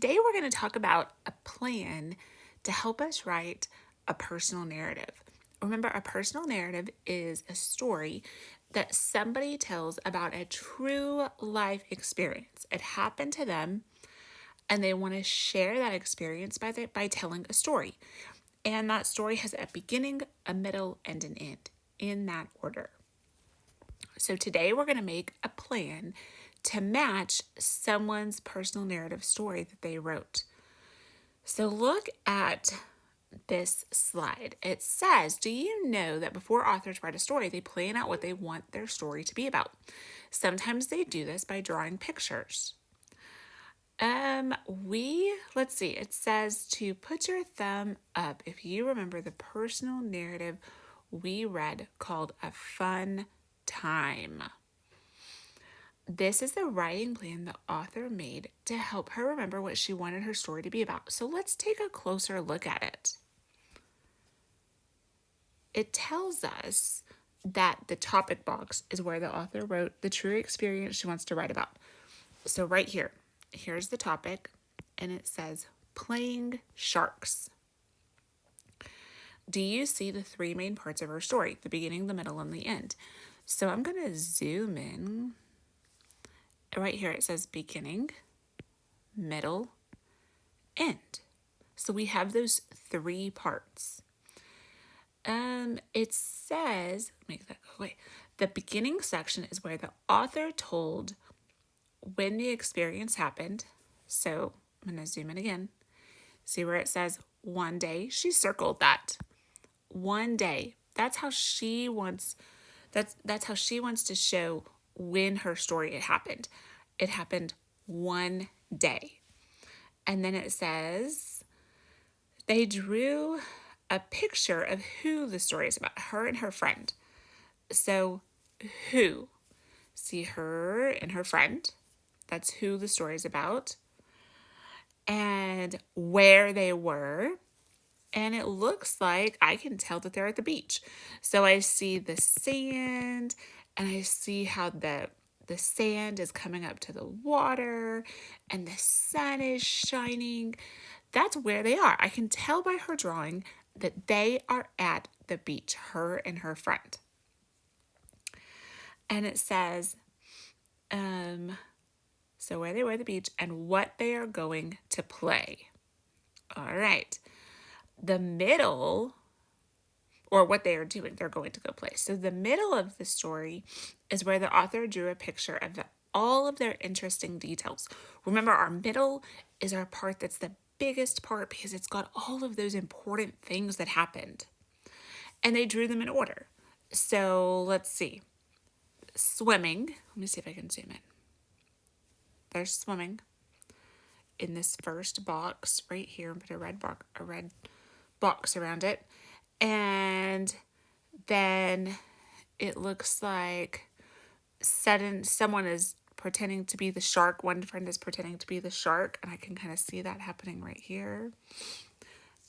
Today we're going to talk about a plan to help us write a personal narrative. Remember, a personal narrative is a story that somebody tells about a true life experience. It happened to them, and they want to share that experience by telling a story. And that story has a beginning, a middle, and an end in that order. So today we're going to make a plan to match someone's personal narrative story that they wrote. So look at this slide. It says, do you know that before authors write a story, they plan out what they want their story to be about? Sometimes they do this by drawing pictures. Let's see, it says to put your thumb up if you remember the personal narrative we read called A Fun Time. This is the writing plan the author made to help her remember what she wanted her story to be about. So let's take a closer look at it. It tells us that the topic box is where the author wrote the true experience she wants to write about. So right here, here's the topic, and it says playing sharks. Do you see the three main parts of her story? The beginning, the middle, and the end. So I'm going to zoom in. Right here it says beginning, middle, end. So we have those three parts. It says, make that go away. The beginning section is where the author told when the experience happened. So I'm going to zoom in again. See where it says one day? She circled that. One day. That's how she wants to show when her story had happened. It happened one day. And then it says they drew a picture of who the story is about, her and her friend. So who? See her and her friend. That's who the story is about. And where they were. And it looks like I can tell that they're at the beach. So I see the sand, and I see how the sand is coming up to the water, and the sun is shining. That's where they are. I can tell by her drawing that they are at the beach, her and her friend. And it says, so where they were at the beach and what they are going to play. All right. The middle, or what they are doing, they're going to go play. So the middle of the story is where the author drew a picture of all of their interesting details. Remember, our middle is our part that's the biggest part because it's got all of those important things that happened. And they drew them in order. So let's see. Swimming. Let me see if I can zoom in. There's swimming in this first box right here, and put a red box around it. And then it looks like someone is pretending to be the shark. One friend is pretending to be the shark, and I can kind of see that happening right here.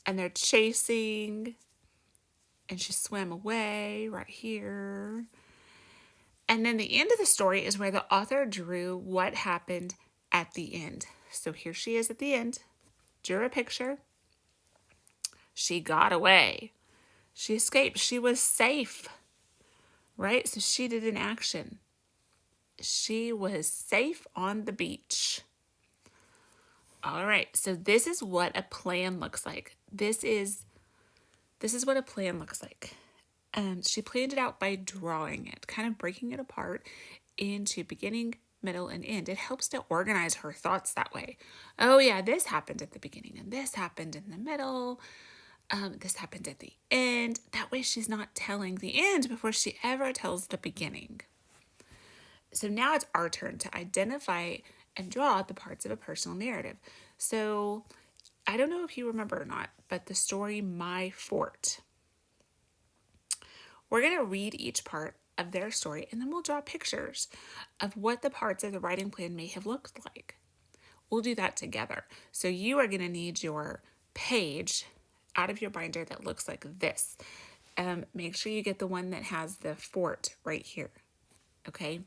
And they're chasing, and she swam away right here. And then the end of the story is where the author drew what happened at the end. So here she is at the end, drew a picture. She got away. She escaped. She was safe, right? So she did an action. She was safe on the beach. All right. So this is what a plan looks like. This is what a plan looks like. She planned it out by drawing it, kind of breaking it apart into beginning, middle, and end. It helps to organize her thoughts that way. Oh yeah, this happened at the beginning, and this happened in the middle. This happened at the end. That way she's not telling the end before she ever tells the beginning. So now it's our turn to identify and draw the parts of a personal narrative. So I don't know if you remember or not, but the story My Fort. We're going to read each part of their story, and then we'll draw pictures of what the parts of the writing plan may have looked like. We'll do that together. So you are going to need your page out of your binder that looks like this. Make sure you get the one that has the fort right here. Okay?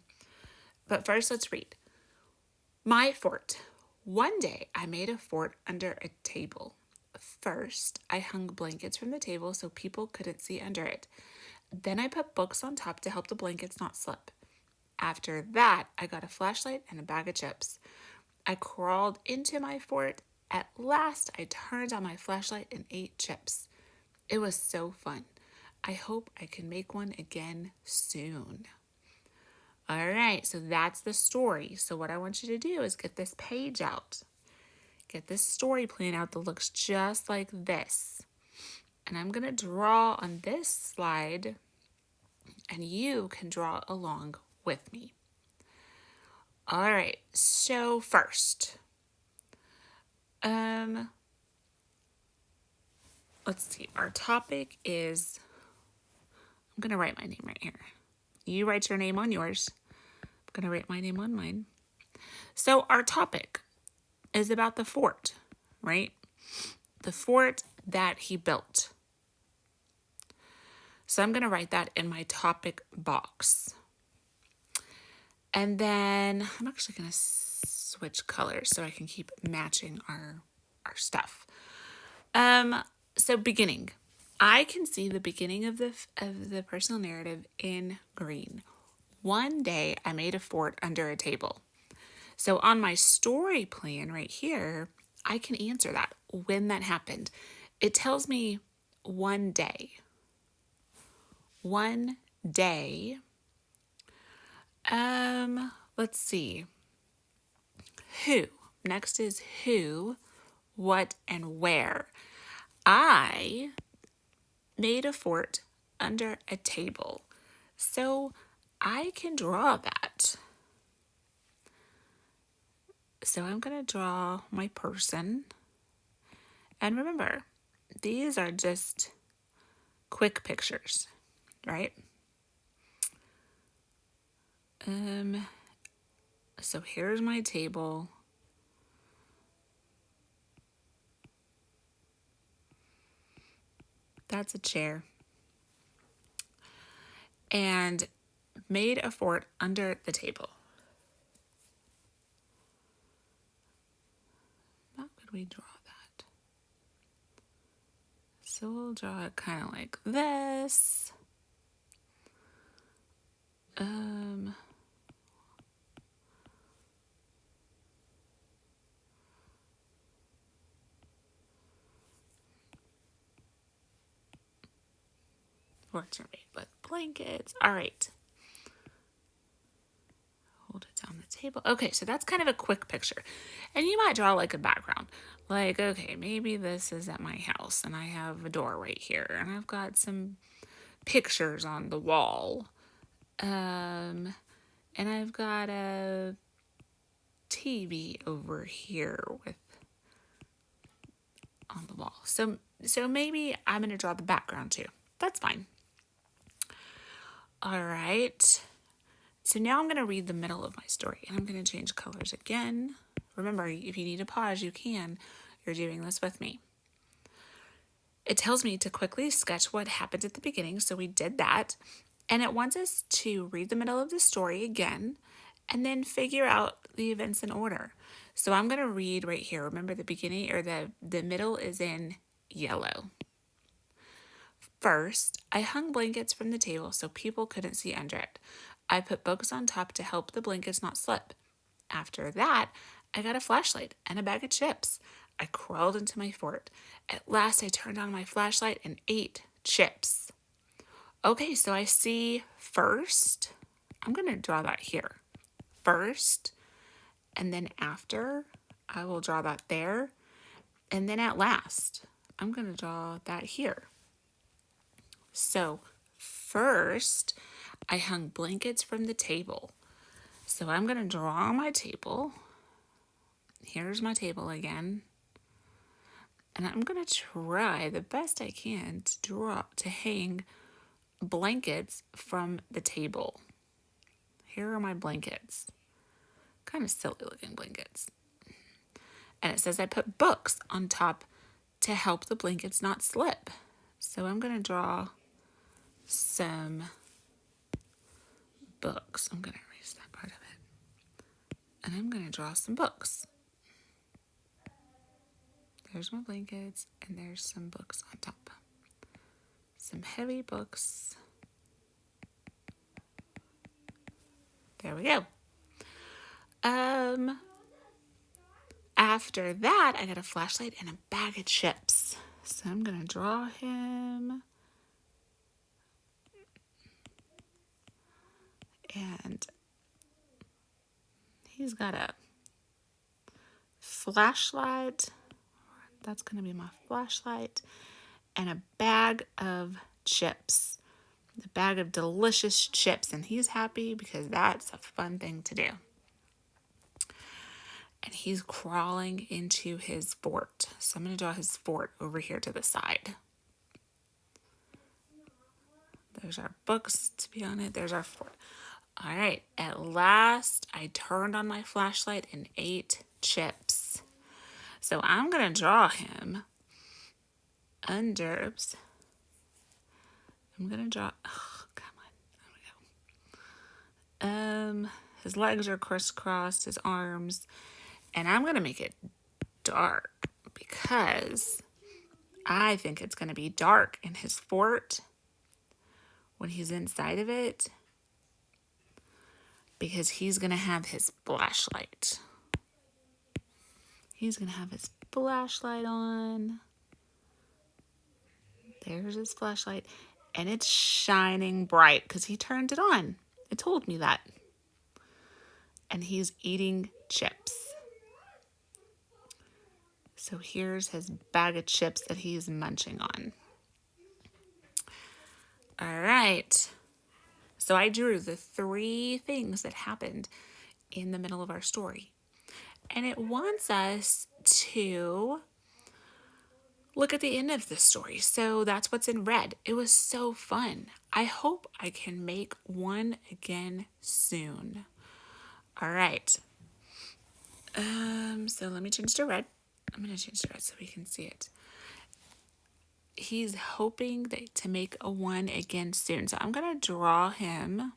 But first, let's read. My fort. One day, I made a fort under a table. First, I hung blankets from the table so people couldn't see under it. Then I put books on top to help the blankets not slip. After that, I got a flashlight and a bag of chips. I crawled into my fort. At last, I turned on my flashlight and ate chips. It was so fun. I hope I can make one again soon. All right, so that's the story. So what I want you to do is get this page out. Get this story plan out that looks just like this. And I'm going to draw on this slide, and you can draw along with me. All right, so first, let's see. Our topic is, I'm going to write my name right here. You write your name on yours. I'm going to write my name on mine. So our topic is about the fort, right? The fort that he built. So I'm going to write that in my topic box. And then I'm actually going to switch colors so I can keep matching our stuff. So beginning. I can see the beginning of the personal narrative in green. One day I made a fort under a table. So on my story plan right here, I can answer that when that happened. It tells me one day. One day. Let's see. Who? Next is who, what, and where. I made a fort under a table. So I can draw that. So I'm going to draw my person. And remember, these are just quick pictures, right? So here's my table. That's a chair. And made a fort under the table. How could we draw that? So we'll draw it kind of like this. Forts are made with blankets. All right. Hold it down the table. Okay, so that's kind of a quick picture. And you might draw like a background. Like, okay, maybe this is at my house and I have a door right here and I've got some pictures on the wall. And I've got a TV over here with on the wall. So maybe I'm going to draw the background too. That's fine. All right. So now I'm going to read the middle of my story and I'm going to change colors again. Remember, if you need to pause, you can. You're doing this with me. It tells me to quickly sketch what happened at the beginning, so we did that. And it wants us to read the middle of the story again and then figure out the events in order. So I'm going to read right here. Remember the beginning or the middle is in yellow. First, I hung blankets from the table so people couldn't see under it. I put books on top to help the blankets not slip. After that, I got a flashlight and a bag of chips. I crawled into my fort. At last, I turned on my flashlight and ate chips. Okay, so I see first. I'm going to draw that here. First, and then after, I will draw that there. And then at last, I'm going to draw that here. So first, I hung blankets from the table. So I'm going to draw my table. Here's my table again. And I'm going to try the best I can to hang blankets from the table. Here are my blankets. Kind of silly looking blankets. And it says I put books on top to help the blankets not slip. So I'm going to draw some books. I'm going to erase that part of it. And I'm going to draw some books. There's my blankets, and there's some books on top. Some heavy books. There we go. After that, I got a flashlight and a bag of chips. So I'm going to draw him. And he's got a flashlight. That's going to be my flashlight. And a bag of chips. A bag of delicious chips. And he's happy because that's a fun thing to do. And he's crawling into his fort. So I'm going to draw his fort over here to the side. There's our books to be on it. There's our fort. All right. At last, I turned on my flashlight and ate chips. So I'm going to draw him under, oops. I'm going to draw, oh, come on. There we go. His legs are crisscrossed, his arms. And I'm going to make it dark because I think it's going to be dark in his fort when he's inside of it because he's going to have his flashlight. He's going to have his flashlight on. There's his flashlight. And it's shining bright because he turned it on. It told me that. And he's eating chips. So here's his bag of chips that he's munching on. All right. So I drew the 3 things that happened in the middle of our story. And it wants us to look at the end of the story. So that's what's in red. It was so fun. I hope I can make one again soon. All right. So let me change to red. I'm going to change to red so we can see it. He's hoping to make a one again soon. So I'm going to draw him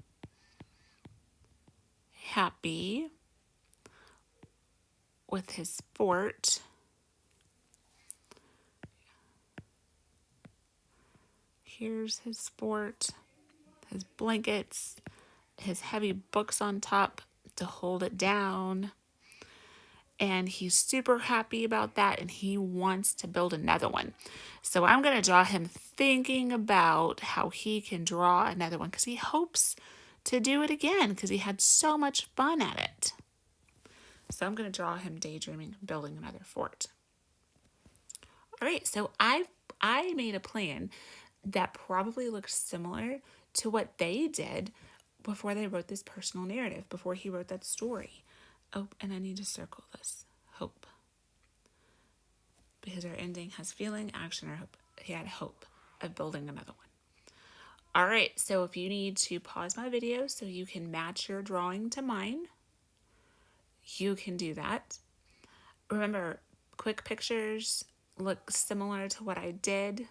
happy with his fort. Here's his fort, his blankets, his heavy books on top to hold it down. And he's super happy about that, and he wants to build another one. So I'm going to draw him thinking about how he can draw another one because he hopes to do it again because he had so much fun at it. So I'm going to draw him daydreaming, building another fort. All right, so I made a plan that probably looks similar to what they did before they wrote this personal narrative, before he wrote that story. Oh, and I need to circle this. Hope. Because our ending has feeling, action, or hope. He had hope of building another one. All right, so if you need to pause my video so you can match your drawing to mine, you can do that. Remember, quick pictures look similar to what I did.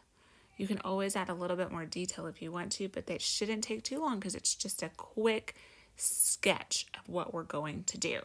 You can always add a little bit more detail if you want to, but they shouldn't take too long because it's just a quick sketch of what we're going to do.